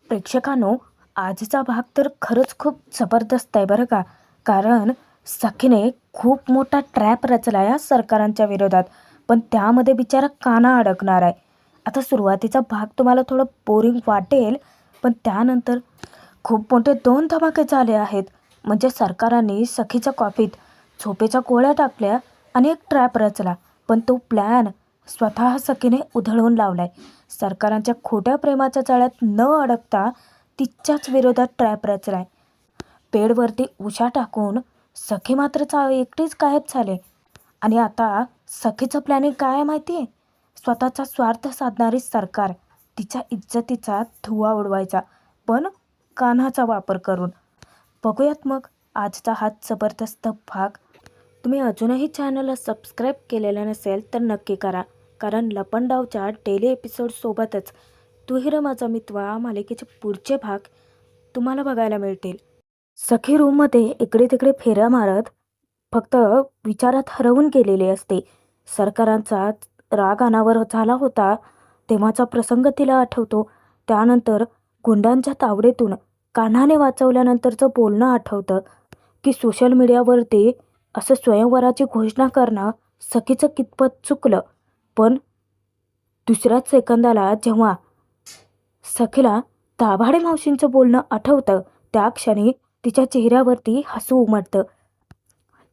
प्रेक्षकांनो, आजचा भाग तर खरंच खूप जबरदस्त आहे बरं का. कारण सखीने खूप मोठा ट्रॅप रचला या सरकारांच्या विरोधात. पण त्यामध्ये बिचारा काना अडकणार आहे. आता सुरुवातीचा भाग तुम्हाला थोडं बोरिंग वाटेल, पण त्यानंतर खूप मोठे 2 धमाके झाले आहेत. म्हणजे सरकारांनी सखीच्या कॉफीत झोपेच्या गोळ्या टाकल्या आणि एक ट्रॅप रचला. पण तो प्लॅन स्वतः सखीने उधळून लावलाय. सरकारांच्या खोट्या प्रेमाच्या जाळ्यात न अडकता तिच्याच विरोधात ट्रॅप रचलाय. बेडवरती उशा टाकून सखी मात्र एकटीच गायब झाले. आणि आता सखीचं प्लॅनिंग काय आहे माहिती आहे? स्वतःचा स्वार्थ साधणारी सरकार, तिच्या इज्जतीचा धुव्वा उडवायचा, पण कान्हाचा वापर करून. बघूयात मग आजचा हा जबरदस्त भाग. तुम्ही अजूनही चॅनलला सबस्क्राईब केलेलं नसेल तर नक्की करा. कारण लपंडावच्या डेली एपिसोडसोबतच तू ही रे माझा मितवा मालिकेचे पुढचे भाग तुम्हाला बघायला मिळतील. सखी रूममध्ये इकडे तिकडे फेऱ्या मारत फक्त विचारात हरवून गेलेली असते. सरकारांचा राग अनावर झाला होता तेव्हाचा प्रसंग तिला आठवतो. त्यानंतर गुंडांच्या तावडीतून कान्हाने वाचवल्यानंतरचं बोलणं आठवतं की सोशल मीडियावरती असं स्वयंवराची घोषणा करणं सखीचं कितपत चुकलं. पण दुसऱ्याच सेकंदाला जेव्हा सखीला दाभाडे मावशींचं बोलणं आठवतं, त्या क्षणी तिच्या चेहऱ्यावरती हसू उमटतं.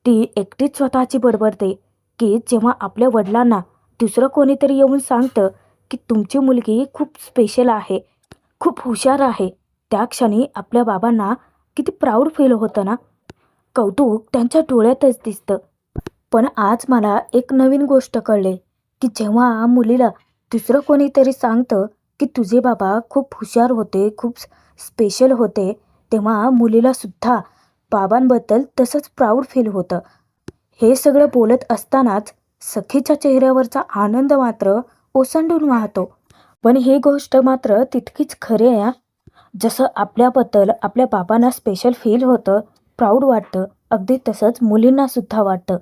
ती एकटीच स्वतःची बडबडते की जेव्हा आपल्या वडिलांना दुसरं कोणीतरी येऊन सांगतं की तुमची मुलगी खूप स्पेशल आहे, खूप हुशार आहे, त्या क्षणी आपल्या बाबांना किती प्राऊड फील होतं ना. कौतुक त्यांच्या डोळ्यातच दिसतं. पण आज मला एक नवीन गोष्ट कळली की जेव्हा मुलीला दुसरं कोणीतरी सांगतं की तुझे बाबा खूप हुशार होते, खूप स्पेशल होते, तेव्हा मुलीला सुद्धा बाबांबद्दल तसंच प्राऊड फील होतं. हे सगळं बोलत असतानाच सखीच्या चेहऱ्यावरचा आनंद मात्र ओसंडून वाहतो. पण ही गोष्ट मात्र तितकीच खरी आहे. जसं आपल्याबद्दल आपल्या बाबांना स्पेशल फील होतं, प्राऊड वाटतं, अगदी तसंच मुलींना सुद्धा वाटतं.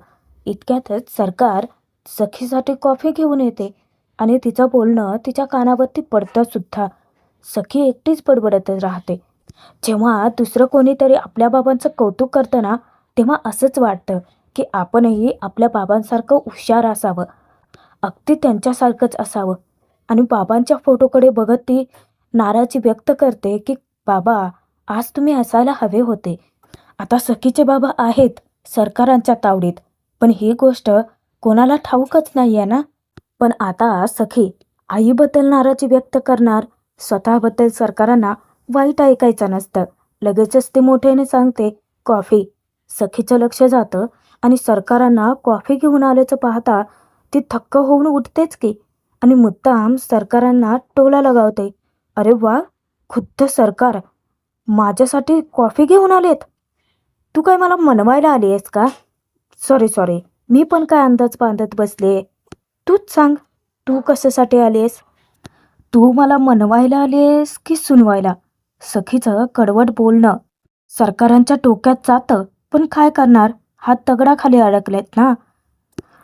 इतक्यातच सरकार सखीसाठी कॉफी घेऊन येते आणि तिचं बोलणं तिच्या कानावरती पडतं सुद्धा. सखी एकटीच बडबडतच राहते. जेव्हा दुसरं कोणीतरी आपल्या बाबांचं कौतुक करतं ना, तेव्हा असंच वाटतं की आपणही आपल्या बाबांसारखं हुशार असावं, अगदी त्यांच्यासारखंच असावं. आणि बाबांच्या फोटोकडे बघत ती नाराजी व्यक्त करते की बाबा, आज तुम्ही असायला हवे होते. आता सखीचे बाबा आहेत सरकारांच्या तावडीत, पण ही गोष्ट कोणाला ठाऊकच नाही आहे ना. पण आता सखी आईबद्दल नाराजी व्यक्त करणार, स्वतःबद्दल सरकारांना वाईट ऐकायचं नसतं. लगेचच ती मोठ्याने सांगते कॉफी. सखीचं लक्ष जातं आणि सरकारांना कॉफी घेऊन आल्याचं पाहता ती थक्क होऊन उठतेच की, आणि मुद्दाम सरकारांना टोला लगावते. अरे वा, खुद्द सरकार माझ्यासाठी कॉफी घेऊन आलेत. तू काय मला मनवायला आली आहेस का? सॉरी, मी पण काय अंदाज बांधत बसले. तूच सांग, तू कशासाठी आली आहेस? तू मला मनवायला आली आहेस की सुनवायला? सखीचं कडवट बोलणं सरकारांच्या डोक्यात जातं. पण काय करणार, हात दगडाखाली अडकलेत ना.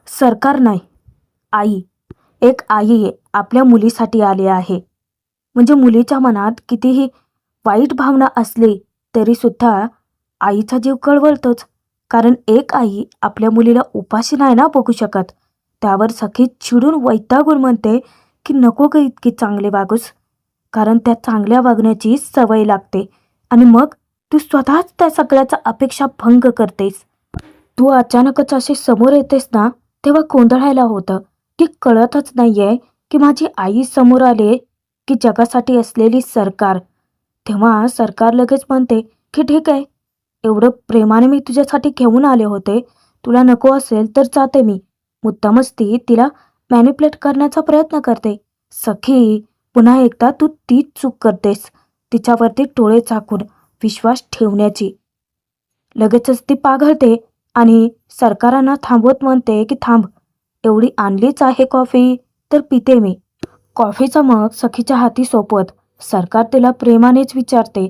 सरकार नाही, आई. एक आई आपल्या मुलीसाठी आली आहे. म्हणजे मुलीच्या मनात कितीही वाईट भावना असली तरी सुद्धा आईचा जीव कळवळतोच. कारण एक आई आपल्या मुलीला उपाशी नाही ना बघू शकत. त्यावर सखी चिडून वैतागून म्हणते की नको ग इतकी चांगले वागूस. कारण त्या चांगल्या वागण्याची सवय लागते आणि मग तू स्वतःच त्या सगळ्याचा अपेक्षा भंग करतेस. तू अचानकच अशी समोर येतेस ना, तेव्हा गोंधळायला होतं की कळतच नाहीये की माझी आई समोर आले की जगासाठी असलेली सरकार. तेव्हा सरकार लगेच म्हणते की ठीक आहे, एवढं प्रेमाने मी तुझ्यासाठी घेऊन आले होते, तुला नको असेल तर जाते मी. मुद्दामच ती तिला मॅनिप्युलेट करण्याचा प्रयत्न करते. सखी, पुन्हा एकदा तू तीच चूक करतेस, तिच्यावरती डोळे झाकून विश्वास ठेवण्याची. लगेचच ती पाघळते आणि सरकारांना थांबवत म्हणते की थांब, एवढी आणलीच आहे कॉफी तर पिते मी. कॉफीचा मग सखीच्या हाती सोपवत सरकार तिला प्रेमानेच विचारते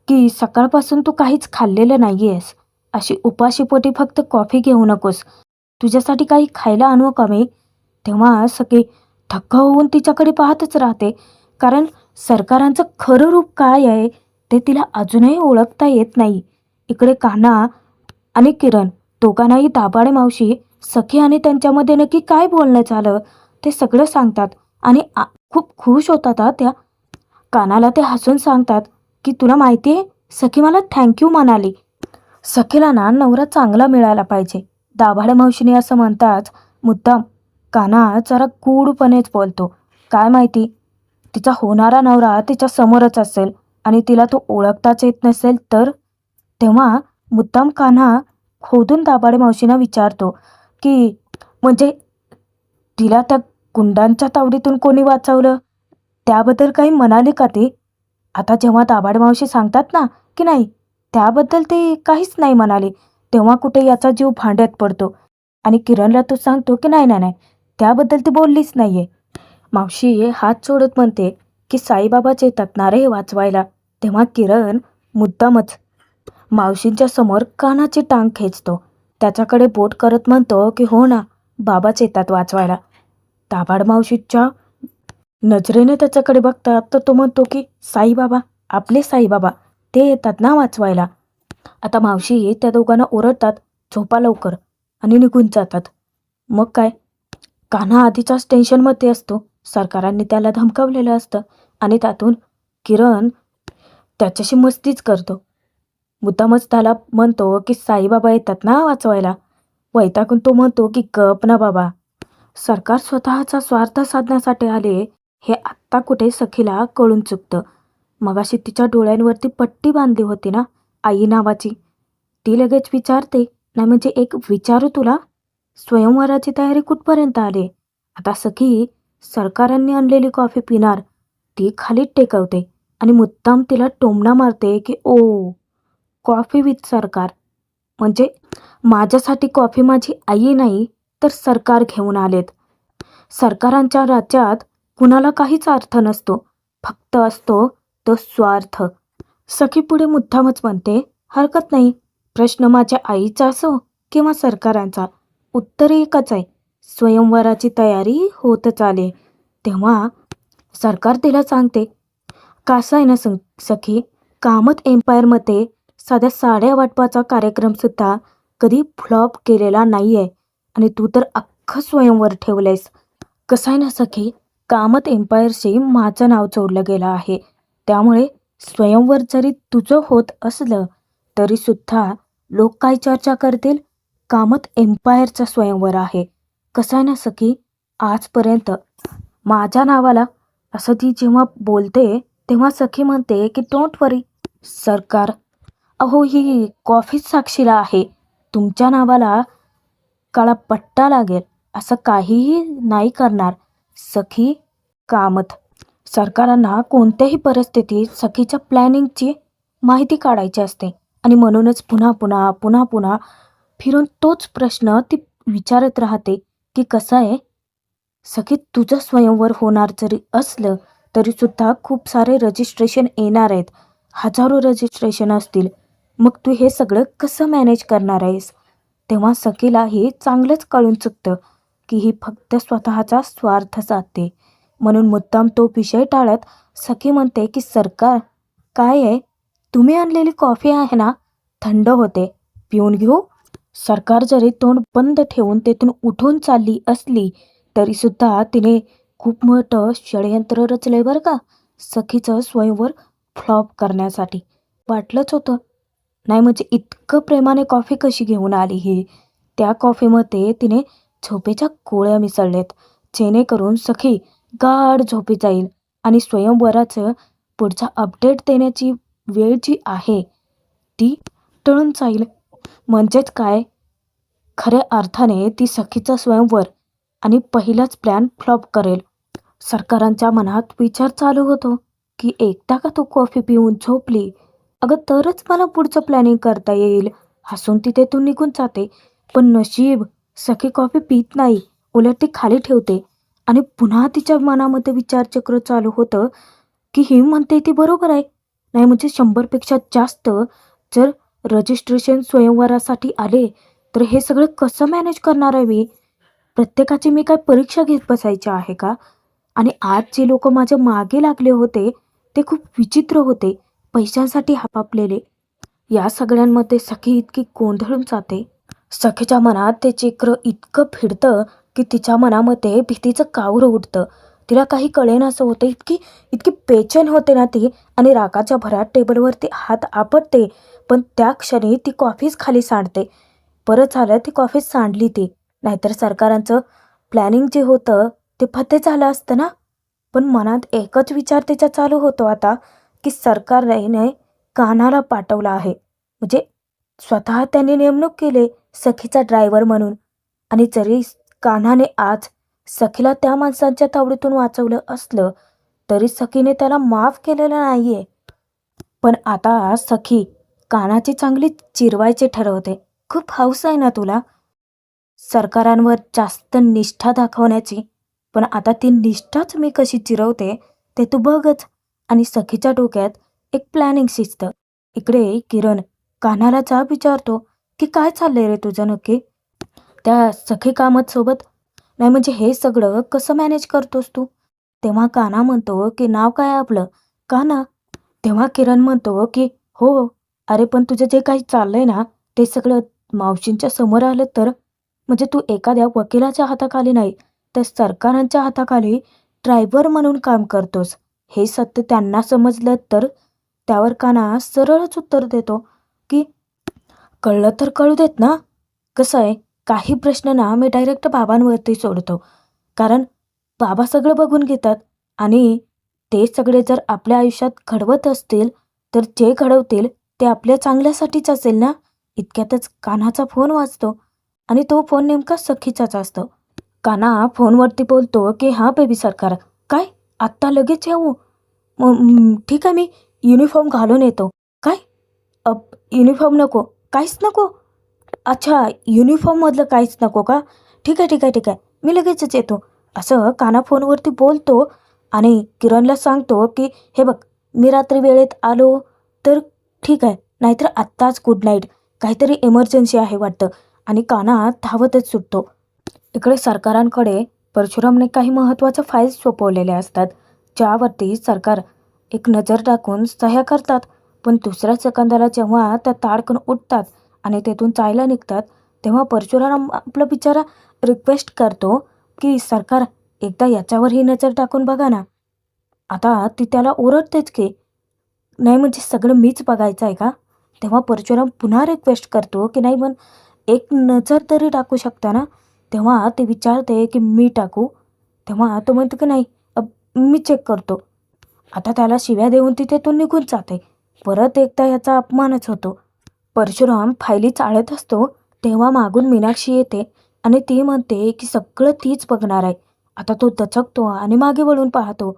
की सकाळपासून तू काहीच खाल्लेलं नाहीयेस, अशी उपाशीपोटी फक्त कॉफी घेऊ नकोस, तुझ्यासाठी काही खायला आणू का मी? तेव्हा सखी थक्क होऊन तिच्याकडे पाहतच राहते. कारण सरकारांचं खरं रूप काय आहे ते तिला अजूनही ओळखता येत नाही. इकडे कान्हा आणि किरण दोघांनाही दाभाडे मावशी सखी आणि त्यांच्यामध्ये नक्की काय बोलणं झालं ते सगळं सांगतात आणि खूप खुश होतात त्या. कानाला ते हसून सांगतात की तुला माहिती आहे सखी मला थँक्यू म्हणाली. सखीला ना नवरा चांगला मिळाला पाहिजे. दाभाडे मावशीने असं म्हणताच मुद्दाम कान्हा जरा गूढपणेच बोलतो. काय माहिती तिचा होणारा नवरा तिच्या समोरच असेल आणि तिला तो ओळखताच येत नसेल तर. तेव्हा मुद्दाम कान्हा खोदून दाभाडे मावशींना विचारतो की म्हणजे तिला त्या गुंडांच्या तावडीतून कोणी वाचवलं त्याबद्दल काही म्हणाली का ती. आता जेव्हा दाभाडे मावशी सांगतात ना की नाही त्याबद्दल ते काहीच नाही म्हणाले तेव्हा कुठे याचा जीव भांड्यात पडतो आणि किरणला तो सांगतो की नाही नाही नाही त्याबद्दल ती बोललीच नाहीये. मावशी हात सोडत म्हणते की साईबाबाच येतात ना रे वाचवायला. तेव्हा किरण मुद्दामच मावशींच्या समोर कानाची टांग खेचतो. त्याच्याकडे बोट करत म्हणतो की हो ना बाबाच येतात वाचवायला. दाभाड मावशीच्या नजरेने त्याच्याकडे बघतात तर तो म्हणतो की साईबाबा आपले साईबाबा ते येतात ना वाचवायला. आता मावशी त्या दोघांना ओरडतात झोपा लवकर आणि निघून जातात. मग काय कान्हा आधीच्याच टेन्शनमध्ये असतो. सरकारांनी त्याला धमकावलेलं असतं आणि त्यातून किरण त्याच्याशी मस्तीच करतो. मुद्दामच त्याला म्हणतो की साईबाबा येतात ना वाचवायला. वैतागून तो म्हणतो की गप ना बाबा. सरकार स्वतःचा स्वार्थ साधण्यासाठी आले हे आत्ता कुठे सखीला कळून चुकतं. मगाशी तिच्या डोळ्यांवरती पट्टी बांधली होती ना आई नावाची ती लगेच विचारते नाही म्हणजे एक विचारू तुला स्वयंवराची तयारी कुठपर्यंत आली. आता सखी सरकारांनी आणलेली कॉफी पिणार ती खाली टेकवते आणि मुद्दाम तिला टोमणा मारते की ओ कॉफी विथ सरकार म्हणजे माझ्यासाठी कॉफी माझी आई नाही तर सरकार घेऊन आलेत. सरकारांच्या राज्यात कुणाला काहीच अर्थ नसतो फक्त असतो तो स्वार्थ. सखी पुढे मुद्दामच म्हणते हरकत नाही प्रश्न माझ्या आईचा असो किंवा सरकारांचा उत्तर एकच आहे स्वयंवराची तयारी होतच आले. तेव्हा सरकार तिला सांगते कसं आहे ना सखी कामत एम्पायरमध्ये साध्या साड्या वाटपाचा कार्यक्रमसुद्धा कधी फ्लॉप केलेला नाही आहे आणि तू तर अख्खं स्वयंवर ठेवलंयस. कसं आहे ना सखी कामत एम्पायरशी माझं नाव जोडलं गेलं आहे त्यामुळे स्वयंवर जरी तुझं होत असलं तरीसुद्धा लोक काय चर्चा करतील कामत एम्पायरचा स्वयंवर आहे. कसं आहे ना सखी आजपर्यंत माझ्या नावाला असं ती जेव्हा बोलते तेव्हा सखी म्हणते की डोंट वरी सरकार अहो ही कॉफीच साक्षीला आहे तुमच्या नावाला काळा पट्टा लागेल असं काहीही नाही करणार सखी कामत. सरकारांना कोणत्याही परिस्थितीत सखीच्या प्लॅनिंगची माहिती काढायची असते आणि म्हणूनच पुन्हा पुन्हा पुन्हा पुन्हा फिरून तोच प्रश्न ती विचारत राहते की कसं आहे सखी तुझं स्वयंवर होणार जरी असलं तरीसुद्धा खूप सारे रजिस्ट्रेशन येणार आहेत हजारो रजिस्ट्रेशन असतील मग तू हे सगळं कसं मॅनेज करणार आहेस. तेव्हा सखीलाही चांगलंच कळून चुकतं की ही फक्त स्वतःचा स्वार्थ साधते. म्हणून मुद्दाम तो विषय टाळत सखी म्हणते की सरकार काय आहे तुम्ही आणलेली कॉफी आहे ना थंड होते पिऊन घेऊ. सरकार जरी तोंड बंद ठेवून तेथून उठून चालली असली तरीसुद्धा तिने खूप मोठं षडयंत्र रचलंय बरं का सखीचं स्वयंवर फ्लॉप करण्यासाठी. वाटलंच होतं नाही म्हणजे इतकं प्रेमाने कॉफी कशी घेऊन आली ही. त्या कॉफीमध्ये तिने झोपेच्या गोळ्या मिसळल्यात जेणेकरून सखी गाढ झोपी जाईल आणि स्वयंवराचं पुढचा अपडेट देण्याची वेळ जी आहे ती टळून जाईल. म्हणजेच काय खऱ्या अर्थाने ती सखीचा स्वयंवर आणि पहिलाच प्लॅन फ्लॉप करेल. सरकारांच्या मनात विचार चालू होतो की एकदा का तू कॉफी पिऊन झोपली अगं तरच मला पुढचं प्लॅनिंग करता येईल. हसून ती तेथून निघून जाते. पण नशीब सखी कॉफी पित नाही उलट ती खाली ठेवते आणि पुन्हा तिच्या मनामध्ये विचारचक्र चालू होतं की ही म्हणते ती बरोबर आहे नाही म्हणजे 100पेक्षा जास्त जर रजिस्ट्रेशन स्वयंवरासाठी आले तर हे सगळं कसं मॅनेज करणार आहे मी. प्रत्येकाची मी काय परीक्षा घेत बसायची आहे का. आणि आज जे लोक माझ्या मागे लागले होते ते खूप विचित्र होते, पैशांसाठी हापापलेले. या सगळ्यांमध्ये सखी इतकी गोंधळून जाते. सखीच्या मनात ते चित्र इतकं फिरतं की तिच्या मनामध्ये भीतीचं कावरं उठतं. तिला काही कळेनासं होतं. इतकी इतकी बेचैन होते ना ती आणि रागाच्या भरात टेबलवरती हात आपटते. पण त्या क्षणी ती कॉफीच खाली सांडते. बरं झालं ती कॉफीच सांडली ती. नाहीतर सरकारांचं प्लॅनिंग जे होतं ते फते झालं असतं ना. पण मनात एकच विचार तिचा चालू होतो आता, की सरकारने कान्हाला पाठवलं आहे. म्हणजे स्वतः त्यांनी नेमणूक केली सखीचा ड्रायव्हर म्हणून. आणि जरी कान्हाने आज सखीला त्या माणसांच्या तावडीतून वाचवलं असलं, तरी सखीने त्याला माफ केलेलं नाहीये. पण आता सखी कान्हाची चांगली चिरवायची ठरवते. खूप हौस आहे ना तुला सरकारांवर जास्त निष्ठा दाखवण्याची. पण आता ती निष्ठाच मी कशी चिरवते ते तू बघच. आणि सखीच्या डोक्यात एक प्लॅनिंग शिजतं. इकडे किरण कान्हाला जाब विचारतो, की काय चाललंय रे तुझं नक्की? त्या सखी कामत सोबत नाही म्हणजे हे सगळं कसं मॅनेज करतोस तू? तेव्हा कान्हा म्हणतो, की नाव काय आहे आपलं? कान्हा. तेव्हा किरण म्हणतो, की हो. अरे पण तुझं जे काही चाललंय ना, ते सगळं मावशींच्या समोर आलं तर? म्हणजे तू एखाद्या वकिलाच्या हाताखाली नाही, तर सरकारांच्या हाताखाली ड्रायव्हर म्हणून काम करतोस. हे सत्य त्यांना समजलं तर? त्यावर कान्हा सरळच उत्तर देतो, की कळलं तर कळू देत ना. कसं आहे, काही प्रश्न ना मी डायरेक्ट बाबांवरती सोडतो. कारण बाबा सगळं बघून घेतात आणि ते सगळे जर आपल्या आयुष्यात घडवत असतील, तर जे घडवतील ते आपल्या चांगल्यासाठीच असेल ना. इतक्यातच कान्हाचा फोन वाजतो आणि तो फोन नेमका सखीचाच असतो. कान्हा फोनवरती बोलतो, की "हां बेबी सरकार, काय? आत्ता लगेच येऊ? ठीक आहे, मी युनिफॉर्म घालून येतो." "काय? युनिफॉर्म नको? काहीच नको? अच्छा, युनिफॉर्ममधलं काहीच नको का? ठीक आहे, ठीक आहे, ठीक आहे. मी लगेचच येतो." असं कान्हा फोनवरती बोलतो आणि किरणला सांगतो, की "हे बघ, मी रात्री वेळेत आलो तर ठीक आहे, नाहीतर आत्ताच गुड नाईट. काहीतरी इमर्जन्सी आहे वाटतं." आणि कान्हा धावतच सुटतो. इकडे सरकारांकडे परशुरामने काही महत्त्वाच्या फाईल्स सोपवलेल्या असतात, ज्यावरती सरकार एक नजर टाकून सह्या करतात. पण दुसऱ्या सेकंदाला जेव्हा त्या ताडकन उठतात आणि तेथून जायला निघतात, तेव्हा परशुराम आपला बिचारा रिक्वेस्ट करतो, की "सरकार, एकदा याच्यावरही नजर टाकून बघा ना." आता ती त्याला ओरडतेच की, "नाही म्हणजे सगळं मीच बघायचं आहे का?" तेव्हा परशुराम पुन्हा रिक्वेस्ट करतो, की "नाही पण एक नजर तरी टाकू शकता ना?" तेव्हा ते विचारते, की "मी टाकू?" तेव्हा तो म्हणतो, की "नाही, मी चेक करतो." आता त्याला शिव्या देऊन ती तिथून निघून जाते. परत एकदा याचा अपमानच होतो. परशुराम फायली चाळत असतो, तेव्हा मागून मीनाक्षी येते आणि ती म्हणते, की सगळं तीच बघणार आहे. आता तो दचकतो आणि मागे वळून पाहतो.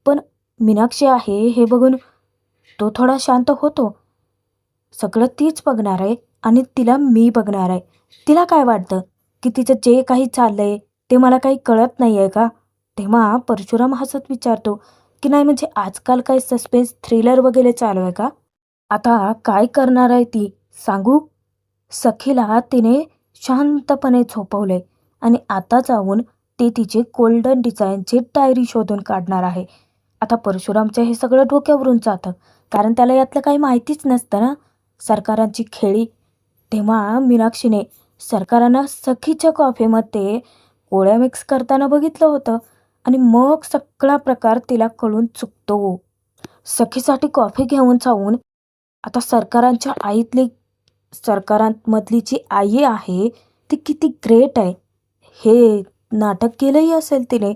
पण मीनाक्षी आहे हे बघून तो थोडा शांत होतो. सगळं तीच बघणार आहे आणि तिला मी बघणार आहे. तिला काय वाटतं, की तिचं जे काही चाललंय ते मला काही कळत नाही आहे का? तेव्हा परशुराम हसत विचारतो, की नाही म्हणजे आजकाल काय सस्पेन्स थ्रिलर वगैरे चालू आहे का? आता काय करणार आहे ती सांगू? सखीला तिने शांतपणे झोपवले आणि आता जाऊन ती तिची गोल्डन डिझाईनची डायरी शोधून काढणार आहे. आता परशुरामचं हे सगळं डोक्यावरून जातं, कारण त्याला यातलं काही माहितीच नसतं ना, सरकारांची खेळी. तेव्हा मीनाक्षीने सरकारांना सखीच्या कॉफीमध्ये गोळ्या मिक्स करताना बघितलं होतं आणि मग सगळा प्रकार तिला कळून चुकतो. सखीसाठी कॉफी घेऊन जाऊन आता सरकारांमधली जी आई आहे ती किती ग्रेट आहे हे नाटक केलंही असेल तिने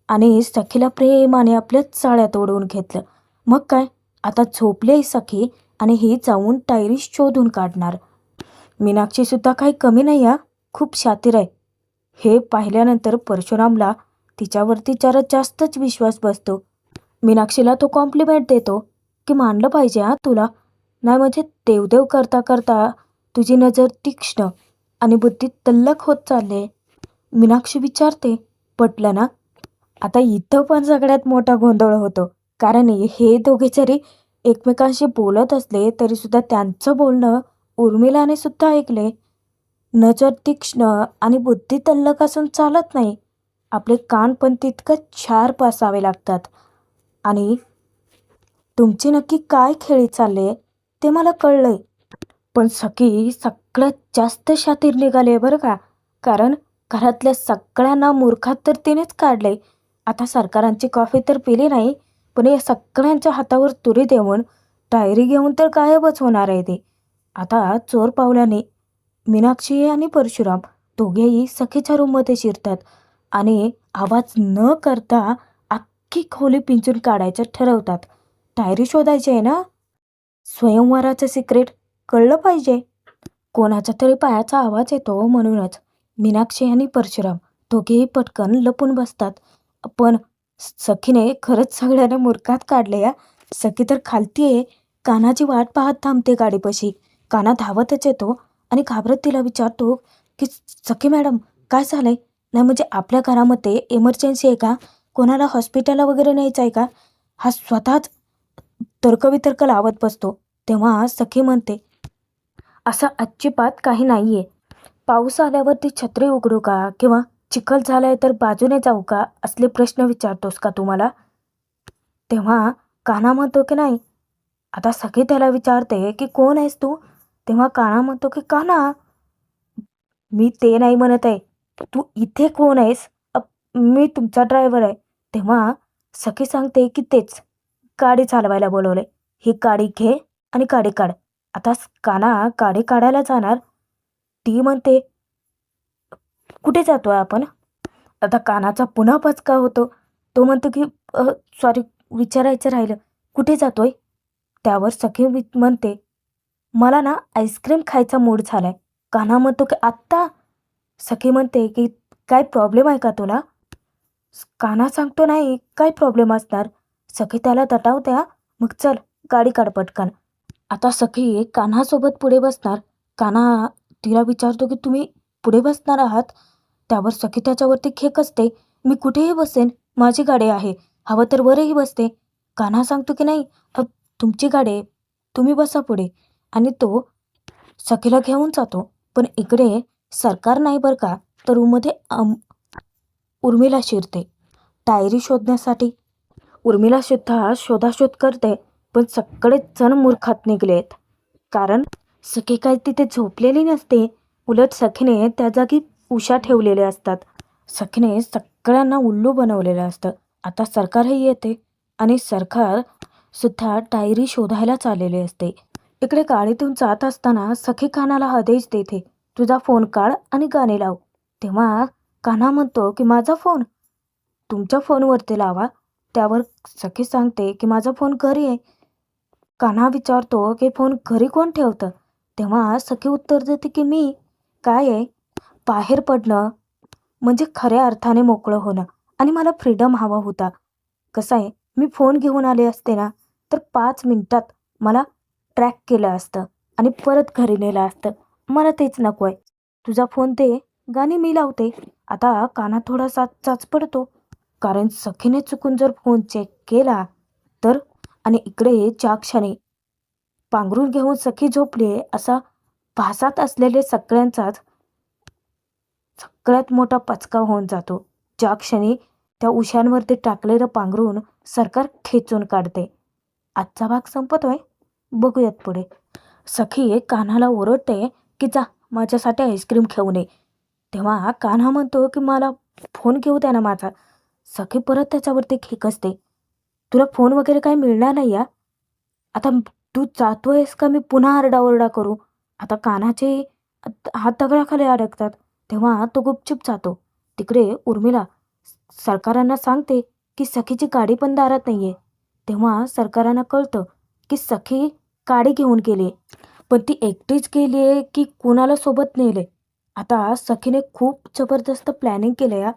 आणि सखीला प्रेमाने आपल्याच चाळ्यात ओढवून घेतलं. मग काय, आता झोपली सखी आणि ही जाऊन डायरी शोधून काढणार. मीनाक्षीसुद्धा काही कमी नाही हा, खूप शातीर आहे. हे पाहिल्यानंतर परशुरामला तिच्यावरती जरा जास्तच विश्वास बसतो. मीनाक्षीला तो कॉम्प्लिमेंट देतो, की मानलं पाहिजे हां तुला. नाही म्हणजे देवदेव करता करता तुझी नजर तीक्ष्ण आणि बुद्धी तल्लख होत चालले. मीनाक्षी विचारते, पटलं ना? आता इथं पण सगळ्यात मोठा गोंधळ होतो. कारण हे दोघे जरी एकमेकांशी बोलत असले तरीसुद्धा त्यांचं बोलणं उर्मिलाने सुद्धा ऐकले. नजर तीक्ष्ण आणि बुद्धी तल्लख असून चालत नाही. आपले कान पण तितकंच शार्प असावे लागतात. आणि तुमची नक्की काय खेळी चालले ते मला कळलंय. पण सखी सगळ्यात जास्त शातीर निघाली बरं का. कारण घरातल्या सगळ्यांना मूर्खात तर तिनेच काढलंय. आता सरकारांची कॉफी तर पिली नाही, पण या सगळ्यांच्या हातावर तुरी देऊन डायरी घेऊन तर गायबच होणार आहे ते. आता चोर पावलाने मीनाक्षी आणि परशुराम दोघेही सखीच्या रूममध्ये शिरतात आणि आवाज न करता अख्खी खोली पिंजून काढायचं ठरवतात. डायरी शोधायची आहे ना, स्वयंवराचं सिक्रेट कळलं पाहिजे. कोणाच्या तरी पायाचा आवाज येतो म्हणूनच मीनाक्षी आणि परशुराम दोघेही पटकन लपून बसतात. पण सखीने खरंच सगळ्यांना मूर्खात काढले या. सखी तर खालतीये, कानाची वाट पाहत थांबते गाडीपाशी. काना धावतच येतो आणि घाबरत तिला विचारतो की सखी मॅडम काय झालंय? नाही म्हणजे आपल्या घरामध्ये इमर्जन्सी आहे का? कोणाला हॉस्पिटलला वगैरे न्यायचं आहे का? हा स्वतःच तर्कवितर्क लावत बसतो. तेव्हा सखी म्हणते, असं अजिबात काही नाहीये. पाऊस आल्यावर ती छत्री उघडू का? किंवा चिखल झालाय तर बाजूने जाऊ का? असले प्रश्न विचारतोस का तू मला? तेव्हा कान्हा म्हणतो की नाही. आता सखी त्याला विचारते की कोण आहेस तू? तेव्हा कान्हा म्हणतो की कान्हा, मी ते नाही म्हणत आहे. तू इथे कोण आहेस? मी तुमचा ड्रायव्हर आहे. तेव्हा सखी सांगते की तेच, गाडी चालवायला बोलवले. ही गाडी घे आणि गाडी काढ. आता कान्हा गाडी काढायला जाणार. ती म्हणते, कुठे जातोय आपण? आता कानाचा पुन्हा पचका होतो. तो म्हणतो की सॉरी, विचारायचं राहिलं, कुठे जातोय? त्यावर सखी म्हणते, मला ना आईस्क्रीम खायचा मूड झालाय. कान्हा म्हणतो की आत्ता? सखी म्हणते की काय प्रॉब्लेम आहे का तुला? कान्हा सांगतो नाही, काय प्रॉब्लेम असणार. सखी त्याला दटावते, हा मग चल गाडी काढ पटकन. आता सखी कान्हासोबत पुढे बसणार. कान्हा तिला विचारतो की तुम्ही पुढे बसणार आहात? त्यावर सखी त्याच्यावरती खेकसते, मी कुठेही बसेन, माझी गाडी आहे, हवं तर वरही बसते. कान्हा सांगतो की नाही, तुमची गाडी आहे, तुम्ही बसा पुढे. आणि तो सखीला घेऊन जातो. पण इकडे सरकार नाही बरं का, तर रूममध्ये उर्मिला शिरते डायरी शोधण्यासाठी. उर्मिला सुद्धा शोधाशोध करते, पण सगळेच जण मूर्खात निघलेत. कारण सखी काय तिथे झोपलेली नसते, उलट सखीने त्या जागी उशा ठेवलेल्या असतात. सखीने सगळ्यांना उल्लू बनवलेलं असतं. आता सरकारही येते आणि सरकार सुद्धा डायरी शोधायला चाललेले असते. इकडे गाडीतून जात असताना सखी कानाला आदेश देते, तुझा फोन काढ आणि गाणे लाव. तेव्हा कान्हा म्हणतो की माझा फोन तुमच्या फोनवरती लावा. त्यावर सखी सांगते की माझा फोन घरी आहे. कान्हा विचारतो की फोन घरी कोण ठेवतं? तेव्हा सखी उत्तर देते की मी. काय आहे, बाहेर पडणं म्हणजे खऱ्या अर्थाने मोकळं होणं आणि मला फ्रीडम हवा होता. कसं आहे, मी फोन घेऊन आले असते ना, तर 5 मिनिटात मला ट्रॅक केलं असतं आणि परत घरी नेलं असतं. मला तेच नको आहे. तुझा फोन दे, गाणी मी लावते. आता काना थोडासा चाचपडतो, कारण सखीने चुकून जर फोन चेक केला तर. आणि इकडे ज्या क्षणी पांघरून घेऊन सखी झोपली असा भासात असलेले सगळ्यांचाच सगळ्यात मोठा पचका होऊन जातो. ज्या क्षणी त्या उशांवरती टाकलेलं पांघरून सरकार खेचून काढते. आजचा भाग संपतोय, बघूयात पुढे. सखी कान्हाला ओरडते की जा माझ्यासाठी आईस्क्रीम घेऊन ये. तेव्हा कान्हा म्हणतो की मला फोन घेऊ द्या ना माझा. सखी परत त्याच्यावरती खेकसते, तुला फोन वगैरे काही मिळणार नाही या. आता तू जातोयस का मी पुन्हा आरडाओरडा करू? आता कान्हाचे हात दगडाखाली अडकतात. तेव्हा तो गुपचूप जातो. तिकडे उर्मिला सरकारांना सांगते की सखीची गाडी पण दारात नाहीये. तेव्हा सरकारांना कळतं की सखी गाडी घेऊन गेली, पण ती एकटीच गेली आहे की कुणाला सोबत नेले. आता सखीने खूप जबरदस्त प्लॅनिंग केलं या.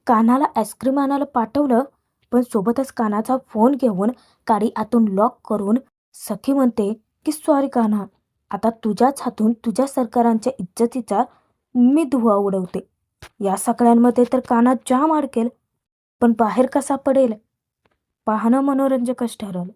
कान्हाला आईस्क्रीम आणायला पाठवलं, पण सोबतच कान्हाचा फोन घेऊन गाडी आतून लॉक करून सखी म्हणते की सॉरी कान्हा, आता तुझ्याच हातून तुझ्या सरकारांच्या इज्जतीचा मी धुव्वा उडवते. या सगळ्यांमध्ये तर कान्हा जाम अडकेल, पण बाहेर कसा पडेल पाहणं मनोरंजकच ठरल.